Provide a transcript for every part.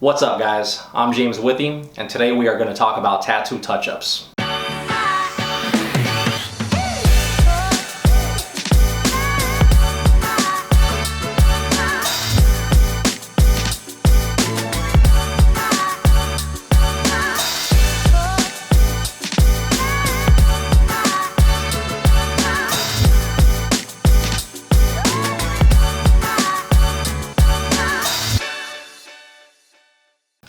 What's up guys, I'm James Withy, and today we are going to talk about tattoo touch-ups.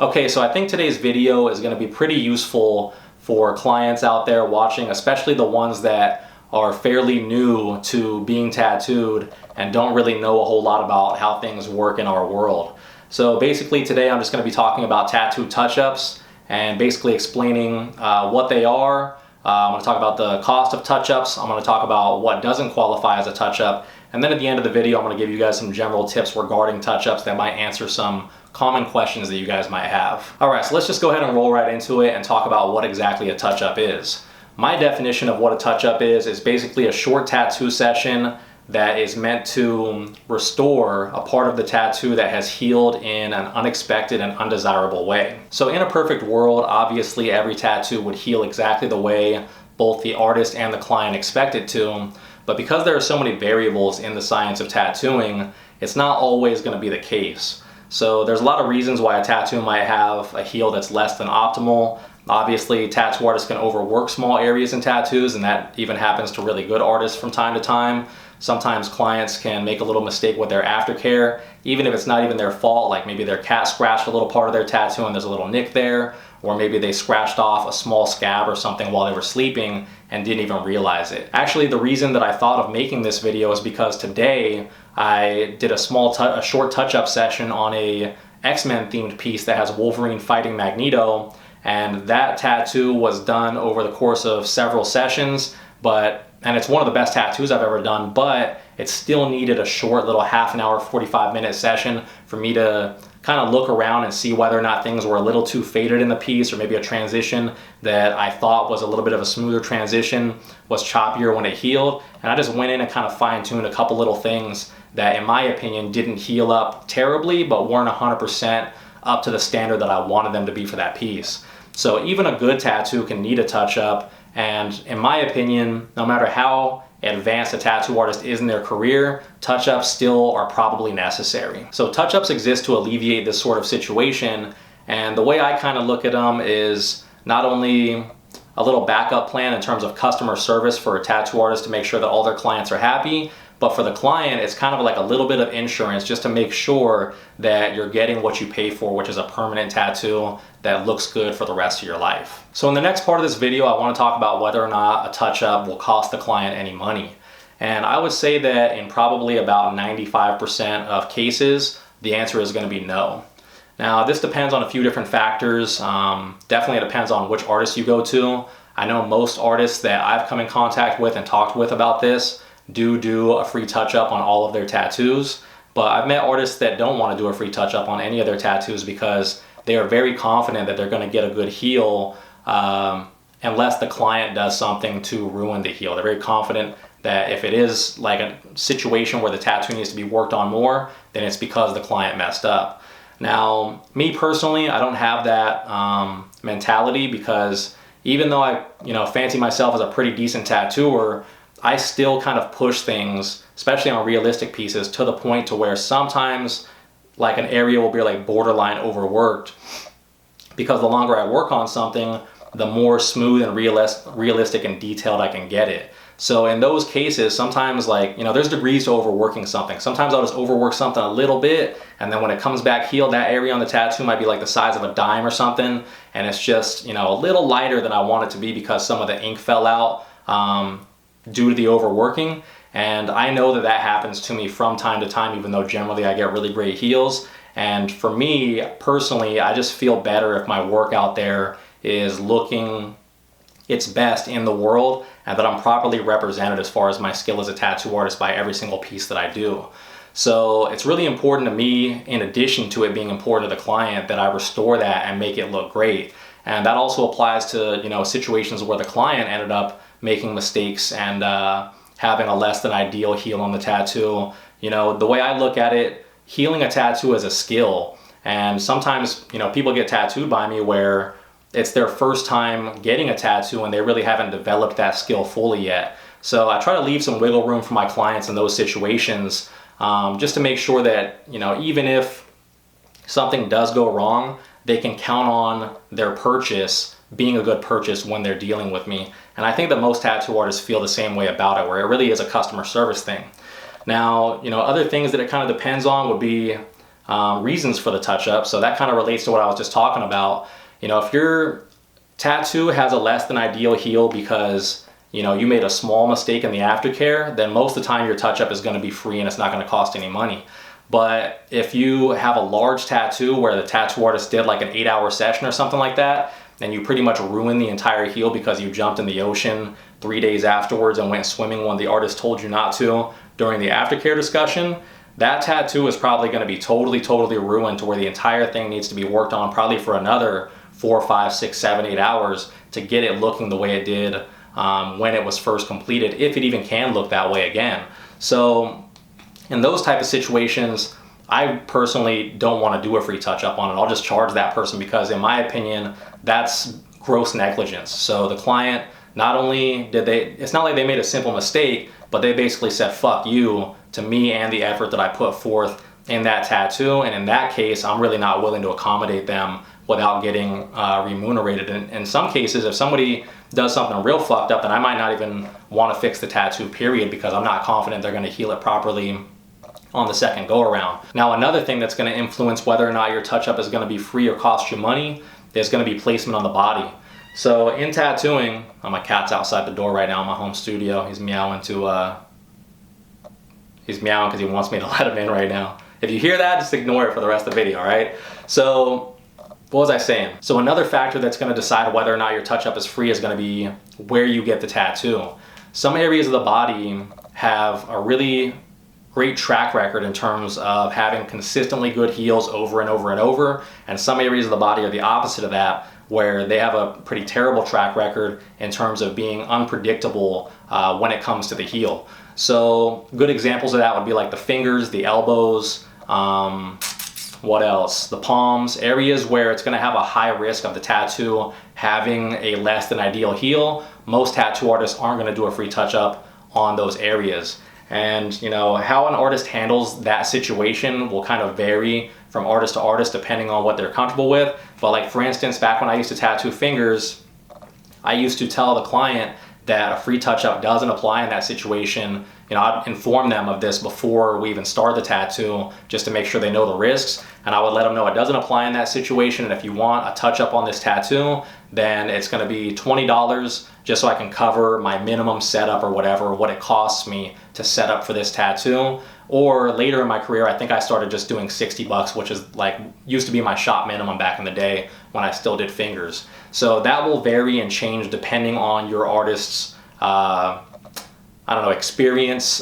Okay, so I think today's video is going to be pretty useful for clients out there watching, especially the ones that are fairly new to being tattooed and don't really know a whole lot about how things work in our world. So basically today I'm just going to be talking about tattoo touch-ups and basically explaining what they are. I'm going to talk about the cost of touch-ups. I'm going to talk about what doesn't qualify as a touch-up. And then at the end of the video, I'm going to give you guys some general tips regarding touch-ups that might answer some common questions that you guys might have. Alright, so let's just go ahead and roll right into it and talk about what exactly a touch-up is. My definition of what a touch-up is basically a short tattoo session that is meant to restore a part of the tattoo that has healed in an unexpected and undesirable way. So in a perfect world, obviously every tattoo would heal exactly the way both the artist and the client expect it to, but because there are so many variables in the science of tattooing, it's not always going to be the case. So there's a lot of reasons why a tattoo might have a heal that's less than optimal. Obviously, tattoo artists can overwork small areas in tattoos, and that even happens to really good artists from time to time. Sometimes clients can make a little mistake with their aftercare, even if it's not even their fault, like maybe their cat scratched a little part of their tattoo and there's a little nick there, or maybe they scratched off a small scab or something while they were sleeping and didn't even realize it. Actually, the reason that I thought of making this video is because today I did a short touch-up session on a X-Men themed piece that has Wolverine fighting Magneto, and that tattoo was done over the course of several sessions, and it's one of the best tattoos I've ever done, but it still needed a short little half an hour, 45-minute session for me to kind of look around and see whether or not things were a little too faded in the piece, or maybe a transition that I thought was a little bit of a smoother transition was choppier when it healed. And I just went in and kind of fine-tuned a couple little things that, in my opinion, didn't heal up terribly, but weren't 100% up to the standard that I wanted them to be for that piece. So even a good tattoo can need a touch-up, and in my opinion, no matter how advanced a tattoo artist is in their career, touch-ups still are probably necessary. So touch-ups exist to alleviate this sort of situation, and the way I kind of look at them is not only a little backup plan in terms of customer service for a tattoo artist to make sure that all their clients are happy, but for the client, it's kind of like a little bit of insurance just to make sure that you're getting what you pay for, which is a permanent tattoo that looks good for the rest of your life. So in the next part of this video, I want to talk about whether or not a touch-up will cost the client any money. And I would say that in probably about 95% of cases, the answer is going to be no. Now, this depends on a few different factors. Definitely it depends on which artist you go to. I know most artists that I've come in contact with and talked with about this do a free touch-up on all of their tattoos, but I've met artists that don't want to do a free touch-up on any of their tattoos because they are very confident that they're going to get a good heal unless the client does something to ruin the heal. They're very confident that if it is like a situation where the tattoo needs to be worked on more, then it's because the client messed up. Now, me personally, I don't have that mentality, because even though I fancy myself as a pretty decent tattooer, I still kind of push things, especially on realistic pieces, to the point to where sometimes like an area will be like borderline overworked, because the longer I work on something, the more smooth and realistic and detailed I can get it. So in those cases, sometimes there's degrees to overworking something. Sometimes I'll just overwork something a little bit, and then when it comes back healed, that area on the tattoo might be like the size of a dime or something, and it's just a little lighter than I want it to be because some of the ink fell out due to the overworking. And I know that happens to me from time to time, even though generally I get really great heals. And for me personally, I just feel better if my work out there is looking its best in the world, and that I'm properly represented as far as my skill as a tattoo artist by every single piece that I do. So it's really important to me, in addition to it being important to the client, that I restore that and make it look great. And that also applies to situations where the client ended up making mistakes and having a less than ideal heal on the tattoo. The way I look at it, healing a tattoo is a skill, And sometimes, you know, people get tattooed by me where it's their first time getting a tattoo and they really haven't developed that skill fully yet. So I try to leave some wiggle room for my clients in those situations, just to make sure that, you know, even if something does go wrong, they can count on their purchase being a good purchase when they're dealing with me. And I think that most tattoo artists feel the same way about it, where it really is a customer service thing. Now, you know, other things that it kind of depends on would be reasons for the touch-up. So that kind of relates to what I was just talking about. You know, if your tattoo has a less than ideal heal because, you know, you made a small mistake in the aftercare, then most of the time your touch-up is going to be free and it's not going to cost any money. But if you have a large tattoo where the tattoo artist did like an 8-hour session or something like that, and you pretty much ruin the entire heel because you jumped in the ocean 3 days afterwards and went swimming when the artist told you not to during the aftercare discussion, that tattoo is probably going to be totally ruined to where the entire thing needs to be worked on probably for another 4, 5, 6, 7, 8 hours to get it looking the way it did when it was first completed, if it even can look that way again. So in those type of situations, I personally don't want to do a free touch-up on it. I'll just charge that person because in my opinion, that's gross negligence. So the client, not only did it's not like they made a simple mistake, but they basically said, fuck you to me and the effort that I put forth in that tattoo. And in that case, I'm really not willing to accommodate them without getting remunerated. In some cases, if somebody does something real fucked up, then I might not even want to fix the tattoo, period, because I'm not confident they're going to heal it properly on the second go around. Now, another thing that's going to influence whether or not your touch-up is going to be free or cost you money is going to be placement on the body. So in tattooing, my cat's outside the door right now in my home studio. He's meowing because he wants me to let him in right now. If you hear that, just ignore it for the rest of the video, all right? So what was I saying? So another factor that's going to decide whether or not your touch-up is free is going to be where you get the tattoo. Some areas of the body have a really great track record in terms of having consistently good heals over and over and over, and some areas of the body are the opposite of that, where they have a pretty terrible track record in terms of being unpredictable when it comes to the heel. So good examples of that would be like the fingers, the elbows, what else? The palms, areas where it's going to have a high risk of the tattoo having a less than ideal heel. Most tattoo artists aren't going to do a free touch-up on those areas. And you know, how an artist handles that situation will kind of vary from artist to artist depending on what they're comfortable with. But like for instance, back when I used to tattoo fingers, I used to tell the client that a free touch-up doesn't apply in that situation. You know, I'd inform them of this before we even start the tattoo just to make sure they know the risks. And I would let them know it doesn't apply in that situation. And if you want a touch-up on this tattoo, then it's going to be $20 just so I can cover my minimum setup or whatever, what it costs me to set up for this tattoo. Or later in my career, I think I started just doing $60, which is like, used to be my shop minimum back in the day when I still did fingers. So that will vary and change depending on your artist's, experience,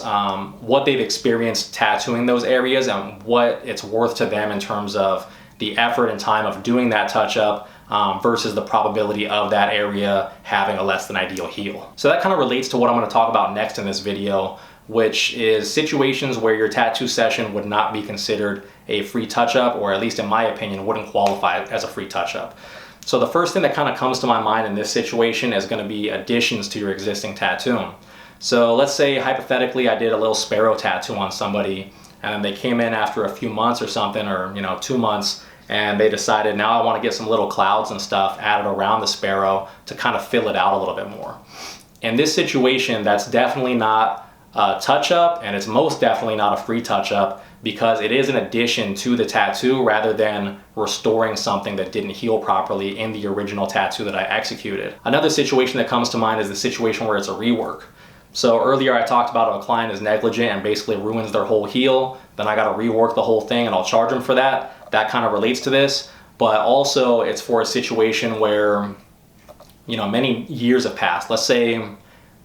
what they've experienced tattooing those areas and what it's worth to them in terms of the effort and time of doing that touch-up versus the probability of that area having a less than ideal heal. So that kind of relates to what I'm going to talk about next in this video, which is situations where your tattoo session would not be considered a free touch-up, or at least in my opinion, wouldn't qualify as a free touch-up. So the first thing that kind of comes to my mind in this situation is going to be additions to your existing tattoo. So let's say hypothetically I did a little sparrow tattoo on somebody and then they came in after a few months or something, or 2 months, and they decided now I want to get some little clouds and stuff added around the sparrow to kind of fill it out a little bit more. In this situation, that's definitely not a touch-up, and it's most definitely not a free touch-up because it is an addition to the tattoo rather than restoring something that didn't heal properly in the original tattoo that I executed. Another situation that comes to mind is the situation where it's a rework. So earlier I talked about if a client is negligent and basically ruins their whole heel, then I got to rework the whole thing and I'll charge them for that. That kind of relates to this, but also it's for a situation where, many years have passed. Let's say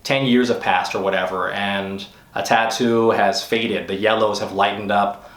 10 years have passed or whatever, and a tattoo has faded. The yellows have lightened up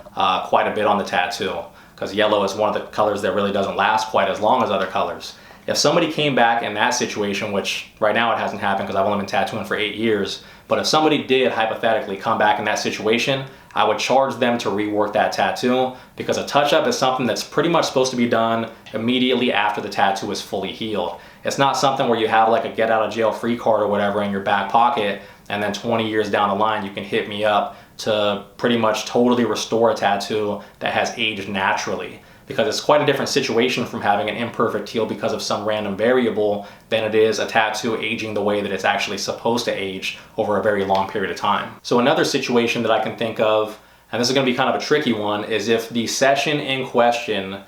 quite a bit on the tattoo, because yellow is one of the colors that really doesn't last quite as long as other colors. If somebody came back in that situation, which right now it hasn't happened because I've only been tattooing for 8 years, but if somebody did hypothetically come back in that situation, I would charge them to rework that tattoo, because a touch-up is something that's pretty much supposed to be done immediately after the tattoo is fully healed. It's not something where you have like a get out of jail free card or whatever in your back pocket, and then 20 years down the line you can hit me up to pretty much totally restore a tattoo that has aged naturally. Because it's quite a different situation from having an imperfect heal because of some random variable than it is a tattoo aging the way that it's actually supposed to age over a very long period of time. So another situation that I can think of, and this is going to be kind of a tricky one, is if the session in question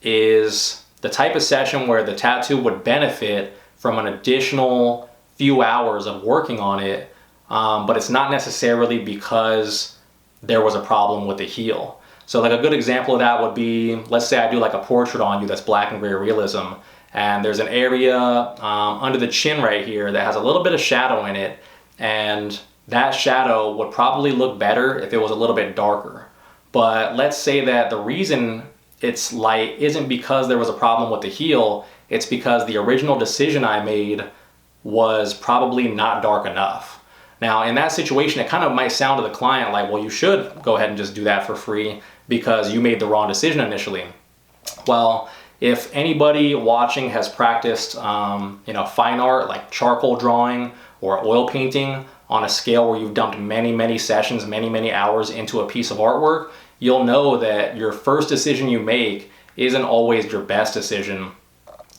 is the type of session where the tattoo would benefit from an additional few hours of working on it, but it's not necessarily because there was a problem with the heel. So like a good example of that would be, let's say I do like a portrait on you that's black and gray realism, and there's an area under the chin right here that has a little bit of shadow in it, and that shadow would probably look better if it was a little bit darker. But let's say that the reason it's light isn't because there was a problem with the heel, it's because the original decision I made was probably not dark enough. Now in that situation, it kind of might sound to the client like, well, you should go ahead and just do that for free because you made the wrong decision initially. Well, if anybody watching has practiced fine art like charcoal drawing or oil painting on a scale where you've dumped many sessions, many hours into a piece of artwork, you'll know that your first decision you make isn't always your best decision.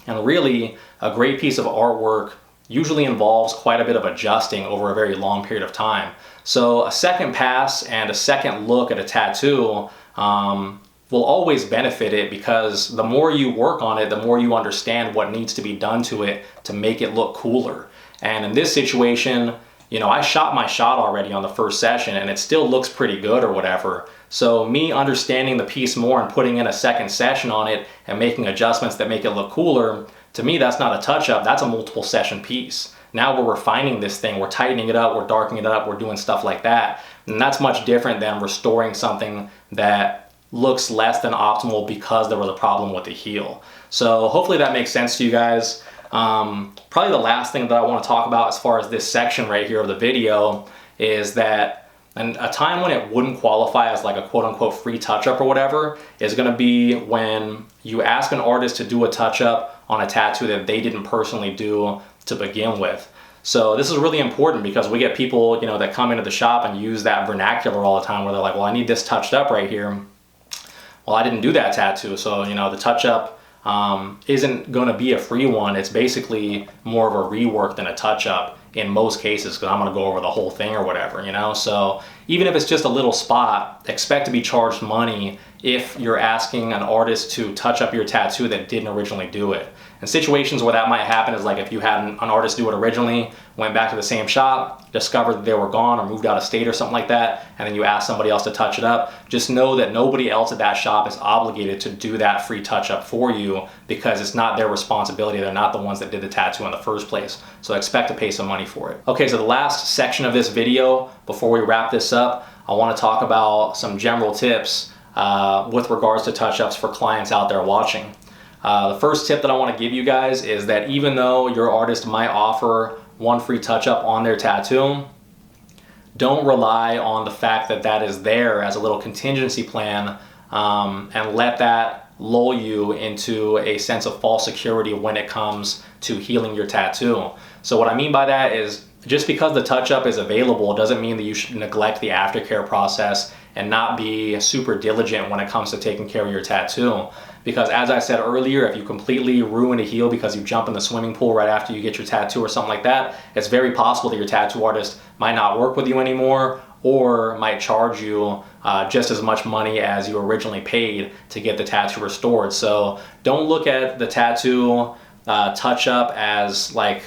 And really, a great piece of artwork usually involves quite a bit of adjusting over a very long period of time. So a second pass and a second look at a tattoo will always benefit it, because the more you work on it, the more you understand what needs to be done to it to make it look cooler. And in this situation, I shot my shot already on the first session and it still looks pretty good or whatever. So me understanding the piece more and putting in a second session on it and making adjustments that make it look cooler, to me that's not a touch-up, that's a multiple session piece. Now we're refining this thing, we're tightening it up, we're darkening it up, we're doing stuff like that. And that's much different than restoring something that looks less than optimal because there was a problem with the heel. So hopefully that makes sense to you guys. Probably the last thing that I want to talk about as far as this section right here of the video is that a time when it wouldn't qualify as like a quote-unquote free touch-up or whatever is going to be when you ask an artist to do a touch-up on a tattoo that they didn't personally do to begin with. So this is really important because we get people, that come into the shop and use that vernacular all the time where they're like, well, I need this touched up right here. Well, I didn't do that tattoo, so the touch-up isn't going to be a free one. It's basically more of a rework than a touch-up in most cases, because I'm going to go over the whole thing or whatever, So even if it's just a little spot, expect to be charged money if you're asking an artist to touch up your tattoo that didn't originally do it. And situations where that might happen is like if you had an artist do it originally, went back to the same shop, discovered that they were gone or moved out of state or something like that, and then you ask somebody else to touch it up, just know that nobody else at that shop is obligated to do that free touch-up for you, because it's not their responsibility. They're not the ones that did the tattoo in the first place. So expect to pay some money for it. Okay, so the last section of this video, before we wrap this up, I want to talk about some general tips with regards to touch-ups for clients out there watching. The first tip that I want to give you guys is that even though your artist might offer one free touch-up on their tattoo, don't rely on the fact that that is there as a little contingency plan and let that lull you into a sense of false security when it comes to healing your tattoo. So what I mean by that is, just because the touch-up is available doesn't mean that you should neglect the aftercare process and not be super diligent when it comes to taking care of your tattoo. Because as I said earlier, if you completely ruin a heel because you jump in the swimming pool right after you get your tattoo or something like that, it's very possible that your tattoo artist might not work with you anymore, or might charge you just as much money as you originally paid to get the tattoo restored. So don't look at the tattoo touch-up as like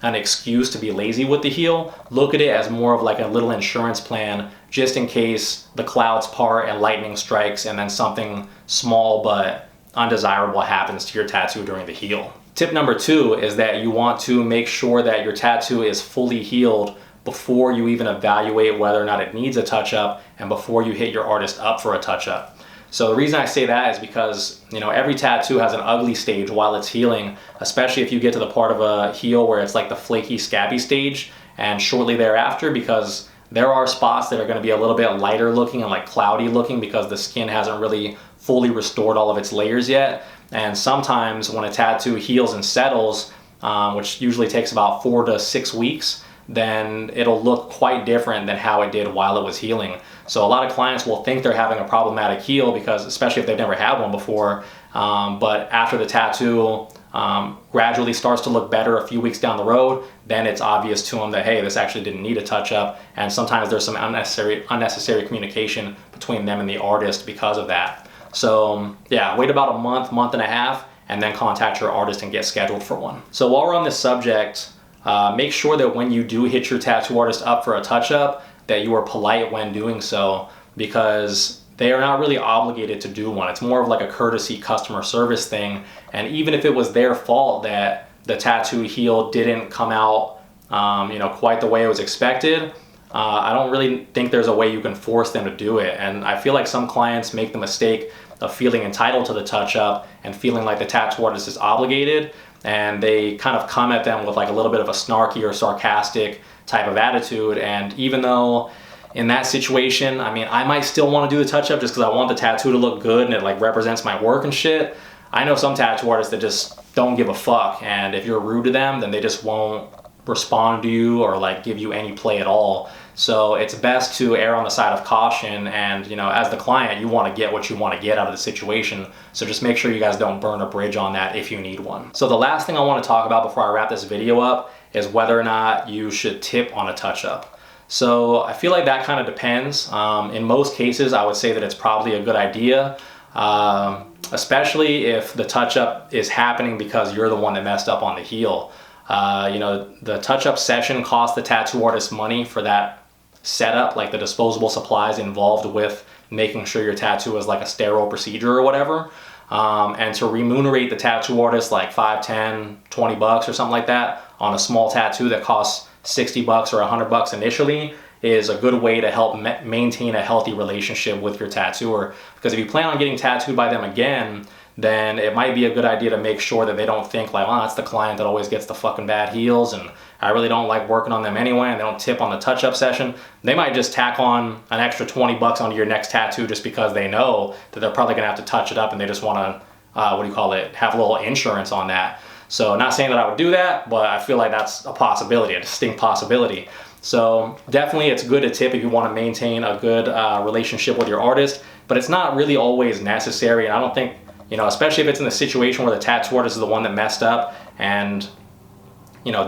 an excuse to be lazy with the heel. Look at it as more of like a little insurance plan, just in case the clouds part and lightning strikes and then something small but undesirable happens to your tattoo during the heal. Tip number 2 is that you want to make sure that your tattoo is fully healed before you even evaluate whether or not it needs a touch-up and before you hit your artist up for a touch-up. So the reason I say that is because, every tattoo has an ugly stage while it's healing, especially if you get to the part of a heal where it's like the flaky, scabby stage, and shortly thereafter, because There are spots that are going to be a little bit lighter looking and like cloudy looking because the skin hasn't really fully restored all of its layers yet. And sometimes when a tattoo heals and settles, which usually takes about 4 to 6 weeks, then it'll look quite different than how it did while it was healing. So a lot of clients will think they're having a problematic heal because, especially if they've never had one before, but after the tattoo gradually starts to look better a few weeks down the road, then it's obvious to them that, hey, this actually didn't need a touch-up. And sometimes there's some unnecessary communication between them and the artist because of that. So yeah, wait about a month and a half, and then contact your artist and get scheduled for one. So while we're on this subject, make sure that when you do hit your tattoo artist up for a touch-up, that you are polite when doing so, because they are not really obligated to do one. It's more of like a courtesy customer service thing. And even if it was their fault that the tattoo heal didn't come out quite the way it was expected, I don't really think there's a way you can force them to do it. And I feel like some clients make the mistake of feeling entitled to the touch-up and feeling like the tattoo artist is obligated, and they kind of come at them with like a little bit of a snarky or sarcastic type of attitude. And even though in that situation, I mean, I might still want to do the touch-up just because I want the tattoo to look good and it like represents my work and shit, I know some tattoo artists that just don't give a fuck, and if you're rude to them, then they just won't respond to you or like give you any play at all. So it's best to err on the side of caution, and as the client, you want to get what you want to get out of the situation. So just make sure you guys don't burn a bridge on that if you need one. So the last thing I want to talk about before I wrap this video up is whether or not you should tip on a touch-up. So I feel like that kind of depends. In most cases, I would say that it's probably a good idea, especially if the touch-up is happening because you're the one that messed up on the heel. The touch-up session costs the tattoo artist money for that setup, like the disposable supplies involved with making sure your tattoo is like a sterile procedure or whatever. And to remunerate the tattoo artist like $5, $10, $20 or something like that on a small tattoo that costs $60 or $100 initially is a good way to help maintain a healthy relationship with your tattooer. Because if you plan on getting tattooed by them again, then it might be a good idea to make sure that they don't think like, oh, that's the client that always gets the fucking bad heels and I really don't like working on them anyway, and they don't tip on the touch-up session. They might just tack on an extra $20 onto your next tattoo just because they know that they're probably gonna have to touch it up and they just wanna, have a little insurance on that. So not saying that I would do that, but I feel like that's a possibility, a distinct possibility. So definitely it's good to tip if you want to maintain a good relationship with your artist, but it's not really always necessary. And I don't think, especially if it's in a situation where the tattoo artist is the one that messed up and,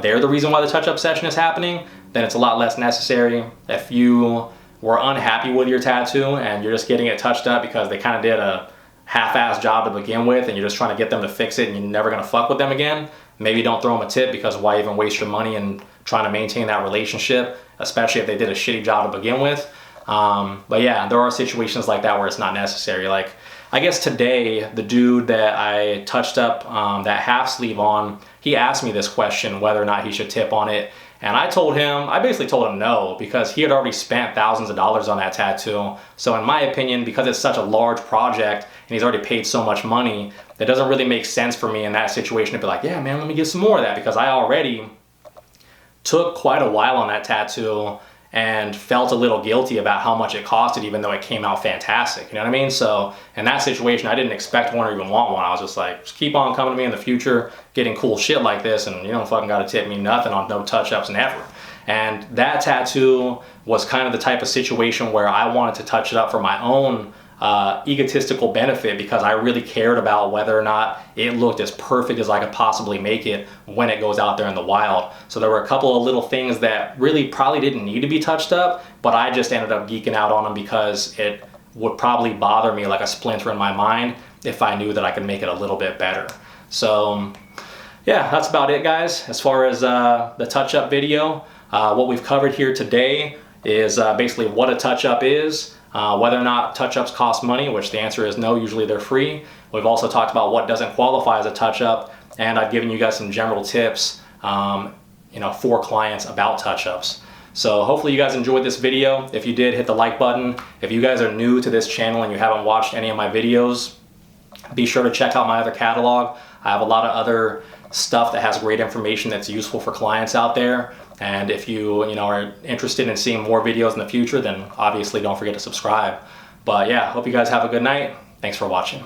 they're the reason why the touch-up session is happening, then it's a lot less necessary. If you were unhappy with your tattoo and you're just getting it touched up because they kind of did a half-assed job to begin with and you're just trying to get them to fix it and you're never going to fuck with them again, maybe don't throw them a tip, because why even waste your money and trying to maintain that relationship, especially if they did a shitty job to begin with. But yeah, there are situations like that where it's not necessary. Like, I guess today, the dude that I touched up that half sleeve on, he asked me this question, whether or not he should tip on it. And I basically told him no, because he had already spent thousands of dollars on that tattoo. So in my opinion, because it's such a large project and he's already paid so much money, it doesn't really make sense for me in that situation to be like, yeah, man, let me get some more of that, because I already took quite a while on that tattoo and felt a little guilty about how much it costed, even though it came out fantastic. You know what I mean? So in that situation, I didn't expect one or even want one. I was just like, just keep on coming to me in the future, getting cool shit like this, and you don't fucking gotta tip me nothing on no touch-ups never. And that tattoo was kind of the type of situation where I wanted to touch it up for my own egotistical benefit, because I really cared about whether or not it looked as perfect as I could possibly make it when it goes out there in the wild. So there were a couple of little things that really probably didn't need to be touched up, but I just ended up geeking out on them because it would probably bother me like a splinter in my mind if I knew that I could make it a little bit better. So yeah, that's about it, guys, as far as the touch-up video. What we've covered here today is basically what a touch-up is, whether or not touch-ups cost money, which the answer is no, usually they're free. We've also talked about what doesn't qualify as a touch-up, and I've given you guys some general tips for clients about touch-ups. So hopefully you guys enjoyed this video. If you did, hit the like button. If you guys are new to this channel and you haven't watched any of my videos, be sure to check out my other catalog. I have a lot of other stuff that has great information that's useful for clients out there. And if you are interested in seeing more videos in the future, then obviously don't forget to subscribe. But yeah, hope you guys have a good night. Thanks for watching.